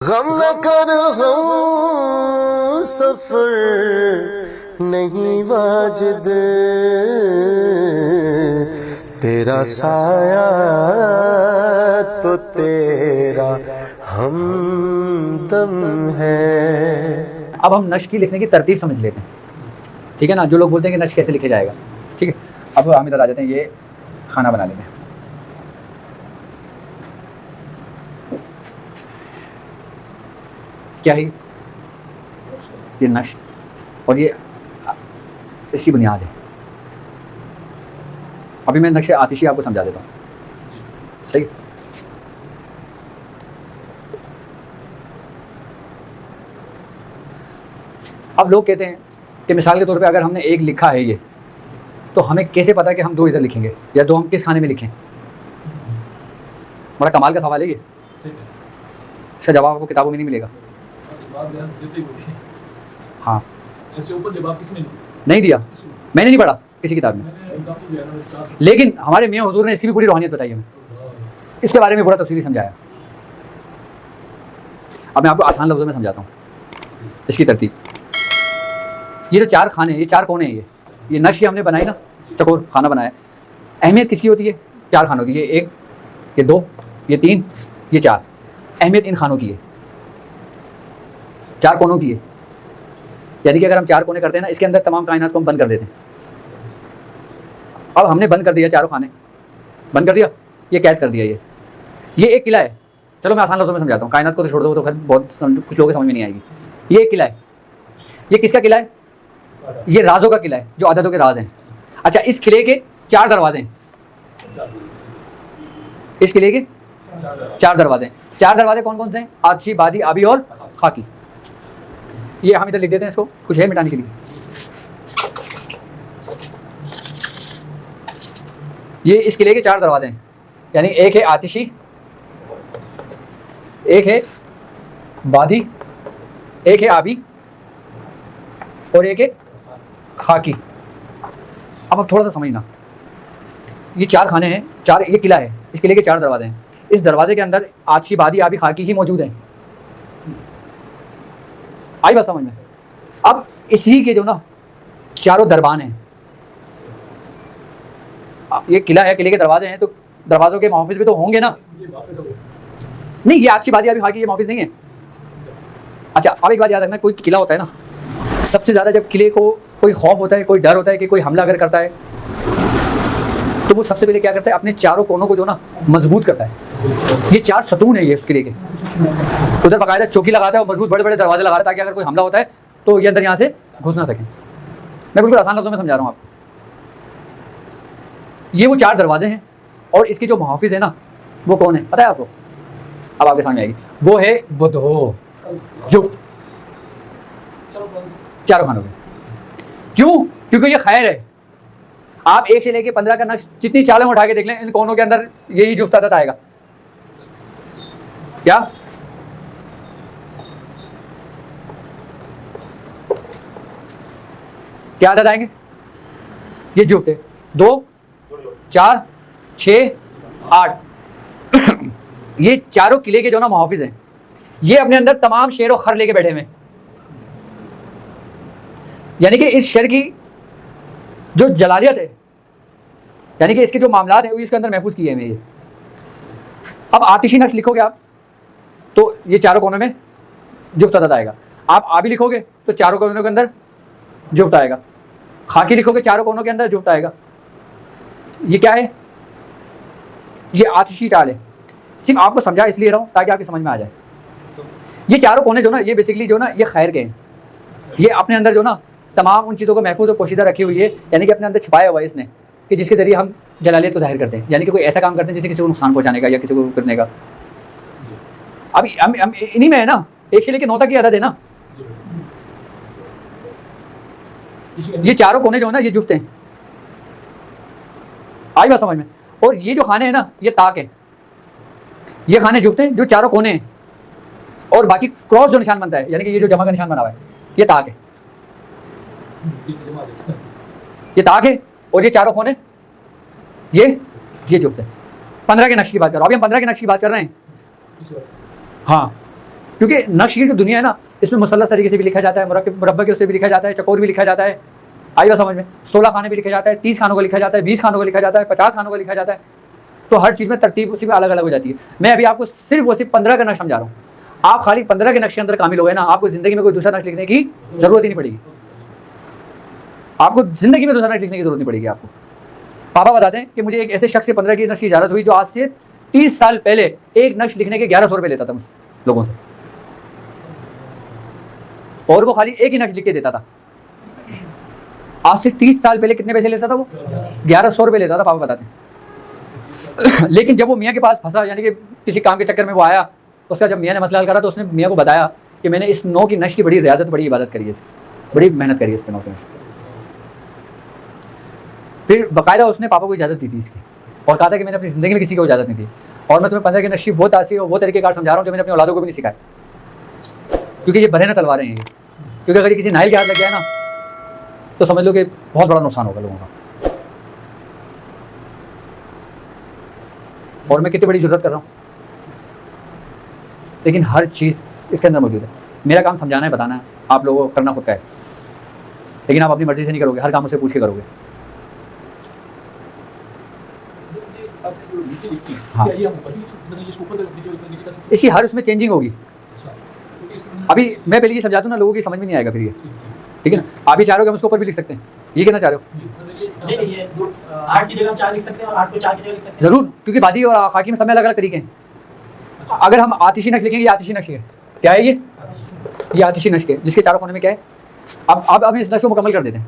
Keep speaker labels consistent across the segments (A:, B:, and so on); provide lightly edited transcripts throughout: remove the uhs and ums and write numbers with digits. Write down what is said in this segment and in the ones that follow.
A: गम न कर हम सफर नहीं वाजिद, तेरा साया तो तेरा हमदम है।
B: अब हम नश्क की लिखने की तरतीब समझ लेते हैं, ठीक है ना। जो लोग बोलते हैं कि नश्क कैसे लिखे जाएगा, ठीक है। अब हम इधर आ जाते हैं, ये खाना बना लेते हैं। क्या है ये नश्क, और ये इसकी बुनियाद है। अभी मैं नक्शे आतिशी आपको समझा देता हूँ, सही। अब लोग कहते हैं कि मिसाल के तौर पे अगर हमने एक लिखा है ये, तो हमें कैसे पता कि हम दो इधर लिखेंगे या दो हम किस खाने में लिखें। बड़ा कमाल का सवाल है ये, इसका जवाब आपको किताबों में नहीं मिलेगा। हाँ,
C: ऐसे ऊपर जवाब किसने
B: नहीं दिया, मैंने नहीं पढ़ा किसी किताब में, लेकिन हमारे मियाँ हुजूर ने इसकी भी पूरी रूहानियत बताई हमें, इसके बारे में पूरा तफसीली समझाया। अब मैं आपको आसान लफ्ज़ों में समझाता हूँ इसकी तरतीब। ये जो चार खाने, ये चार कोने हैं, ये नक्श हमने बनाई ना, चकोर खाना बनाया। अहमियत किसकी होती है? चार खानों की। ये एक, ये दो, ये तीन, ये चार। अहमियत इन खानों की है, चार कोनों की है। यानी कि अगर हम चार कोने करते हैं ना, इसके अंदर तमाम कायनात को हम बंद कर देते हैं। अब हमने बंद कर दिया, चारों खाने बंद कर दिया, ये कैद कर दिया। ये एक किला है। चलो मैं आसान लफ्ज़ों में समझाता हूँ, कायनात को तो छोड़ दो, तो खैर बहुत कुछ लोगों के समझ में नहीं आएगी। ये एक किला है। ये किसका किला है? ये राजों का किला है, जो अददों के राज हैं। अच्छा, इस किले के चार दरवाजे हैं। इस किले के चार दरवाजे हैं। चार दरवाजे कौन कौन से हैं? आतिशी, बादी, आबी और खाकी। ये हम इधर लिख देते हैं, इसको कुछ है मिटाने के लिए। ये इस किले के चार दरवाजे हैं, यानी एक है आतिशी, एक है बादी, एक है आबी और एक है खाकी। अब थोड़ा सा समझना, ये चार खाने हैं, चार, ये किला है, इस किले के चार दरवाजे हैं। इस दरवाजे के अंदर आतिशी, बादी, आबी, खाकी ही मौजूद हैं। आई बात समझ में? अब इसी के जो ना चारों दरबान हैं, ये किला है, किले के दरवाजे हैं, तो दरवाजों के मुहाफिज भी तो होंगे ना। नहीं, ये आतिशी, बादी, आबी, खाकी ये मुहाफिज नहीं है। अच्छा, अब एक बात याद रखना, कोई किला होता है ना, सबसे ज़्यादा जब किले को कोई खौफ होता है, कोई डर होता है कि कोई हमला अगर करता है, तो वो सबसे पहले क्या करता है? अपने चारों कोनों को जो ना मजबूत करता है। ये चार सतून है ये इस किले के, उधर बाकायदा चौकी लगाता है और मजबूत बड़े बड़े दरवाजे लगाता है, ताकि अगर कोई हमला होता है तो ये अंदर यहाँ से घुस ना सके। मैं बिल्कुल आसान लफ्ज़ों में समझा रहा हूँ आपको। ये वो चार दरवाजे हैं, और इसके जो मुहाफिज है ना, वो कौन है पता है आपको? अब आपके सामने आएगी, वो है बुधो जुफ्त, चारों खानों के। क्यों? क्योंकि ये खैर है। आप 1 से लेके 15 का नक्श जितनी चालें उठा के देख लें, इन कोनों के अंदर यही जुफ्त आदत आएगा। क्या? क्या आदत आएंगे? ये जुफ्त है, 2, 4, 6, 8। ये चारों किले के जो ना मुहाफिज हैं, ये अपने अंदर तमाम शेर और खर लेके बैठे हुए हैं। यानी कि इस शर की जो जलालियत है, यानी कि इसके जो मामलात हैं, वो इसके अंदर महफूज किए हुए हैं। अब आतिशी नक्श लिखोगे आप, तो ये चारों कोनों में जुफ्त अदद आएगा। आप आबी लिखोगे तो चारों कोनों के अंदर जुफ्त आएगा। खाकी लिखोगे, चारों कोनों के अंदर जुफ्त आएगा। ये क्या है? ये आतिशी चाल है। सिर्फ आपको समझा इसलिए रहा हूँ ताकि आपकी समझ में आ जाए। ये चारों कोने जो ना, ये बेसिकली जो ना, ये खैर के हैं। ये अपने अंदर जो ना तमाम उन चीज़ों को महफूज और पोशीदा रखी हुई है, यानी कि अपने अंदर छुपाया हुआ है इसने, कि जिसके जरिए हम जलालियत को जाहिर करते हैं। यानी कि कोई ऐसा काम करते हैं जिससे किसी को नुकसान पहुंचाने का या किसी को करने का। अब इन्हीं में है ना, 1 से लेकर 9 तक की आदत है ना। ये चारों कोने जो है ना, ये जुफ्त हैं। आई बात समझ में? और ये जो खाने हैं ना, ये ताक है। ये खाने जुफ्त हैं जो चारों कोने हैं, और बाकी क्रॉस जो निशान बनता है, यानी कि ये जो जमा का निशान बना हुआ है, ये ताक है। ये ताक है, और ये चारों कोने ये जुफ्त है। 15 के नक्श की बात कर रहा हूँ। अभी हम 15 के नक्श की बात कर रहे हैं। हाँ, क्योंकि नक्श की जो दुनिया है ना, इसमें मुसल्लस तरीके से भी लिखा जाता है, मुरब्बा के उससे भी लिखा जाता है, चकोर भी लिखा जाता है, आई बात समझ में, 16 खाने भी लिखा जाता है, 30 खानों को लिखा जाता है, 20 खानों को लिखा जाता है, 50 खानों को लिखा जाता है। तो हर चीज़ में तरतीब उसी में अलग अलग हो जाती है। मैं अभी आपको सिर्फ 15 का नक्श समझा रहा हूँ। आप खाली 15 के नक्श के अंदर कामिल हो गए ना, आपको ज़िंदगी में कोई दूसरा नक्श लिखने की ज़रूरत ही नहीं पड़ेगी। आपको ज़िंदगी में दूसरा नक्श लिखने की ज़रूरत नहीं पड़ेगी आपको। पापा बताते हैं कि मुझे एक ऐसे शख्स से 15 की नक्श की इजाज़त हुई जो आज से 30 साल पहले एक नक्श लिखने के 1100 रुपये लेता था मुझसे, लोगों से, और वो खाली एक ही नक्श लिख के देता था। आज से 30 साल पहले कितने पैसे लेता था वो? 1100 रुपये लेता था, पापा बताते हैं। लेकिन जब वो मियाँ के पास फंसा, यानी कि किसी काम के चक्कर में वो आया, उसका जब मियाँ ने मसला हल करा तो उसने मियाँ को बताया कि मैंने इस नौ की नक्श की बड़ी रियाजत, बड़ी इबादत करी है, बड़ी मेहनत करी है इसके नौ की नक्श। फिर बाकायदा उसने पापा को इजाज़त दी थी इसकी, और कहा था कि मैंने अपनी ज़िंदगी में किसी को इजाज़त नहीं दी। और मैं तुम्हें 15 की नक्श वो तासीर और वो तरीक़ेकार समझा रहा हूँ जो मैंने अपने औलादों को भी नहीं सिखाया, क्योंकि ये बड़े न तलवारें हैं ये। क्योंकि अगर ये किसी नाइल के हाथ लग गया ना तो समझ लो कि बहुत बड़ा नुकसान होगा लोगों का। और मैं कितनी बड़ी ज़रूरत कर रहा हूँ, लेकिन हर चीज़ इसके अंदर मौजूद है। मेरा काम समझाना है, बताना है, आप लोगों को करना खुद का है, लेकिन आप अपनी मर्ज़ी से नहीं करोगे, हर काम मुझसे पूछ के करोगे। हाँ, इसकी हर उसमें चेंजिंग होगी। अभी मैं पहले ये समझा दूँ ना, लोगों की समझ में नहीं आएगा फिर ये, ठीक है ना। आप ये चाह रहे हो कि हम उसके ऊपर भी लिख सकते हैं, ये कहना चाह रहे हो?
C: 8 की जगह हम 4 लिख सकते हैं और 8 को 4 की जगह लिख सकते हैं।
B: ज़रूर, क्योंकि बादी और खाकी में समय अलग अलग तरीके हैं। अगर हम आतिशी नक्श लिखेंगे, ये आतिशी नक्श है, क्या है ये आतिशी नक्श है, जिसके चारों कोने में क्या है। अब इस नक्श को मुकम्मल कर देते हैं।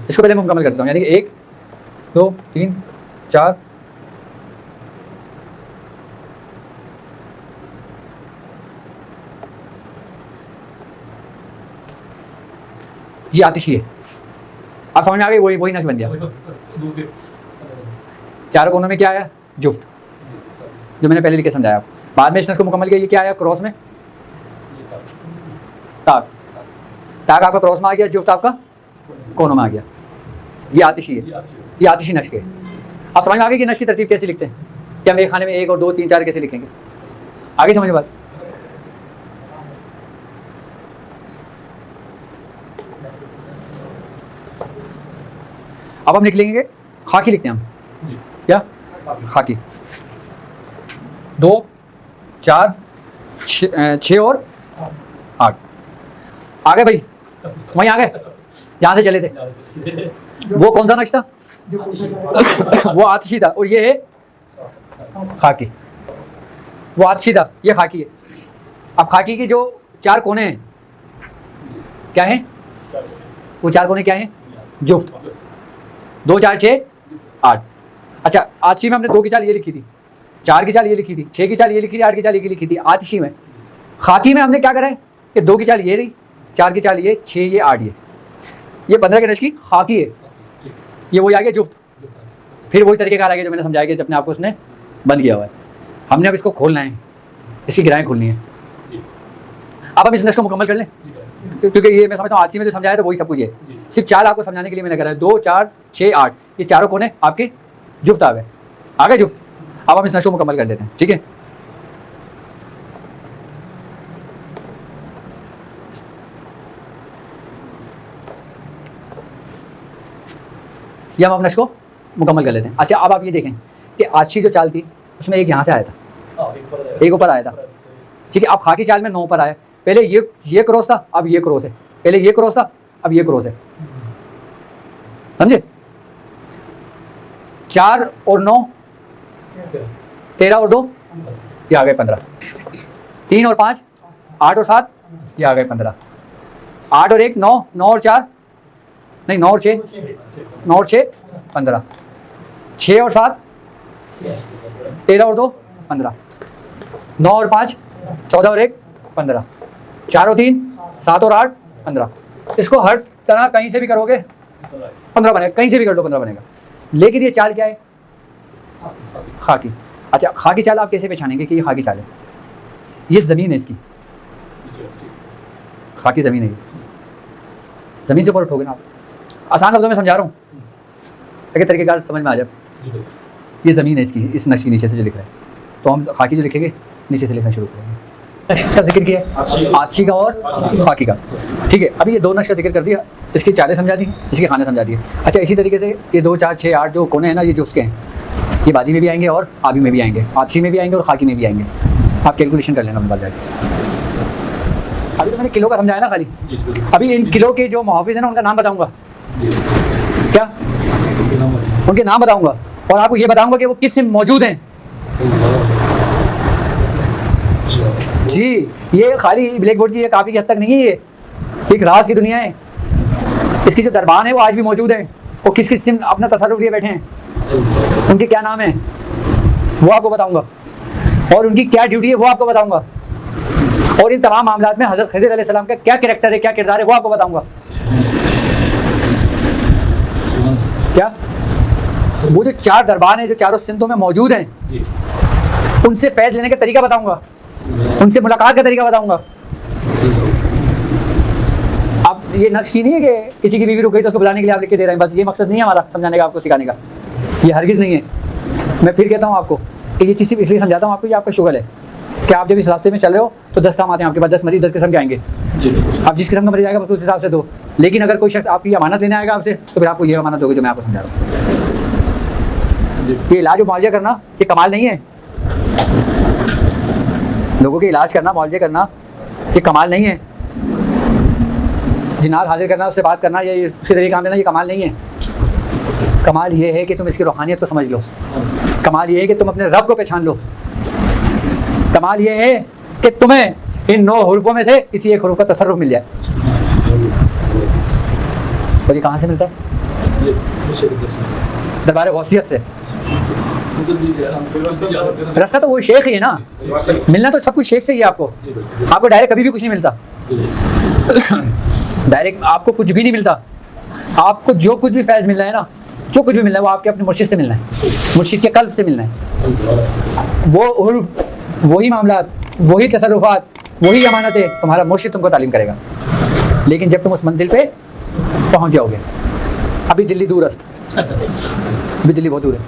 B: इसको पहले मैं मुकम्मल करता हूँ, यानी कि 1 2 3 4 ये आतिशी है। आप समझ में आ गई, वही नक्श बन गया। चारों कोनों में क्या आया? जुफ्त, जो मैंने पहले लिख के समझाया। बाद में इस नक्श को मुकम्मल किया, ये क्या आया क्रॉस में? ताक। ताक आपका क्रॉस में आ गया, जुफ्त आपका कोनों में आ गया। ये आतिशी है, ये आतिशी नक्श है। आप समझ में आ गई कि नक्श की तरतीब कैसे लिखते हैं, कि हम एक खाने में 1 और 2 3 4 कैसे लिखेंगे। आगे समझ में बात। अब हम लिख लेंगे, खाकी लिखते हैं हम, क्या खाकी। 2 4 6 और 8 आ गए भाई, वहीं आ गए जहाँ से चले थे। वो कौन सा नक्श था? वो आतिशी था, और ये है खाकी। वो आतिशी था, ये खाकी है। अब खाकी के जो 4 कोने हैं क्या हैं? वो 4 कोने क्या हैं? जुफ्त। 2 4 6 8। अच्छा, आतिशी में हमने 2 की चाल ये लिखी थी, 4 की चाल ये लिखी थी, 6 की चाल ये लिखी थी, 8 की चाल ये लिखी थी आतिशी में। खाकी में हमने क्या करा है कि 2 की चाल ये रही, 4 की चाल ये, 6 ये, 8 ये 15 के नक्श की खाकी है। ये वही आ गया जुफ्त। फिर वही तरीकेकार आ गया जो मैंने समझाया कि अपने आप को उसने बंद किया हुआ है। हमने अब इसको खोलना है, इसकी गिराएँ खोलनी है। अब हम इस नक्श को मुकम्मल कर लें, क्योंकि ये मैं समझता हूँ आतिशी में जो समझाया तो वही सब कुछ है। सिर्फ चाल आपको समझाने के लिए मैंने करा है। 2 4 6 8 ये चारों कोने आपके जुफ्त आ गए जुफ्त। अब हम इस नक्श को मुकम्मल कर देते हैं, ठीक है। ये हम नक्श को मुकम्मल कर लेते हैं। अच्छा, अब आप ये देखें कि आतिशी जो चाल थी उसमें एक यहाँ से आया था, एक ऊपर आया था, ठीक है। अब खाकी चाल में 9 ऊपर आया। पहले ये क्रॉस था, अब ये क्रॉस है। पहले ये क्रॉस था, अब ये क्रॉस है, समझे। 4 और 9 13 और 2 ये आ गए 15। 3 और 5 8 और 7 ये आ गए 15। 8 और 1 9, 9 और 4 नहीं 9 और 6, 9 और 6 15। 6 और 7 13 और 2 15। 9 और 5 14 और 1 15। 4 और 3 7 और 8 15। इसको हर तरह कहीं से भी करोगे 15 बनेगा, कहीं से भी कर लो 15 बनेगा। लेकिन ये चाल क्या है? खाकी। अच्छा, खाकी चाल आप कैसे पहचानेंगे कि ये खाकी चाल है? ये ज़मीन है इसकी, खाकी ज़मीन है। ज़मीन से ऊपर उठोगे ना आप। आसान लफ्ज़ों में समझा रहा हूँ, अगर तरीक़ेकार समझ में आ जाए। ये ज़मीन है इसकी, इस नक्श के नीचे से जो लिख रहा है, तो हम खाकी जो लिखेंगे नीचे से लिखना शुरू करेंगे। नक्श का जिक्र किया है, आतिशी का और खाकी का। ठीक है, अभी ये 2 नक्श का जिक्र कर दिया, इसकी चालें समझा दी, इसके खाने समझा दिए। अच्छा, इसी तरीके से ये 2, 4, 6, 8 जो कोने हैं ना, ये जो उसके हैं, ये बादी में भी आएंगे और आबी में भी आएंगे, आतिशी में भी आएंगे और खाकी में भी आएंगे। आप कैलकुलेशन कर लेना अपने पास जाके। अभी तो मैंने किलो का समझाया ना खाली, अभी इन किलो के जो मुहाफिज हैं ना, उनका नाम बताऊँगा। क्या? उनके नाम बताऊँगा और आपको ये बताऊँगा कि वो किस में मौजूद हैं। जी, ये खाली ब्लैक बोर्ड की ये काफ़ी हद तक नहीं है, ये एक राज की दुनिया है। इसकी जो दरबान है वो आज भी मौजूद है। वो किस किस में अपना तसर्रुफ लिए बैठे हैं, उनके क्या नाम है वो आपको बताऊंगा, और उनकी क्या ड्यूटी है वो आपको बताऊंगा, और इन तमाम मामलात में हज़रत खज़िर अलैहिस्सलाम का क्या कैरेक्टर है, क्या किरदार है, वो आपको बताऊंगा। क्या? वो जो 4 दरबान हैं जो चारों सिमतों में मौजूद हैं, उनसे फैज़ लेने का तरीका बताऊंगा, उनसे मुलाकात का तरीका बताऊंगा। अब ये नक्श ही नहीं है कि किसी की बीवी रुक गई तो उसको बुलाने के लिए आप लिख के दे रहे हैं, बस ये मकसद नहीं है हमारा समझाने का, आपको सिखाने का, ये हरगिज़ नहीं है। मैं फिर कहता हूँ आपको कि ये चीज़ इसलिए समझाता हूँ आपको, ये आपका शुगल है कि आप जब इस रास्ते में चल रहे हो तो 10 काम आते हैं आपके पास, 10 मरीज 10 किस्म के आएंगे। आप जिस किस्म का मरीज आएगा उस हिसाब से दो, लेकिन अगर कोई शख्स आपकी अमानत लेने आएगा आपसे, तो फिर आपको ये अमानत दोगे जो मैं आपको समझा रहा हूँ। ये इलाज और मुआवजा करना ये कमाल नहीं है, लोगों के इलाज करना, मुआवजे करना ये कमाल नहीं है। जिन्नात हाजिर करना, उससे बात करना, या उसके जरिए काम लेना, ये कमाल नहीं है। कमाल ये है कि तुम इसकी रूहानियत को समझ लो, कमाल ये है कि तुम अपने रब को पहचान लो, कमाल ये है कि तुम्हें इन 9 हुरूफों में से किसी एक हुरूफ का तसर्रुफ मिल जाए। और ये कहाँ से मिलता है? दरबार गौसियत से। रास्ता तो वो शेख ही है ना, मिलना तो सब कुछ शेख से ही है। आपको डायरेक्ट कभी भी कुछ नहीं मिलता, डायरेक्ट आपको कुछ भी नहीं मिलता। आपको जो कुछ भी फैज़ मिल रहा है ना, जो कुछ भी मिल रहा है वो आपके अपने मुर्शिद से मिलना है, मुर्शिद के कल्ब से मिलना है। वो हुरूफ, वही मामलात, वही तसर्रुफात, वही अमानतें तुम्हारा मुर्शिद तुमको तालीम करेगा। लेकिन जब तुम उस मंजिल पे पहुंच जाओगे, अभी दिल्ली दूरस्त, अभी दिल्ली बहुत दूर है।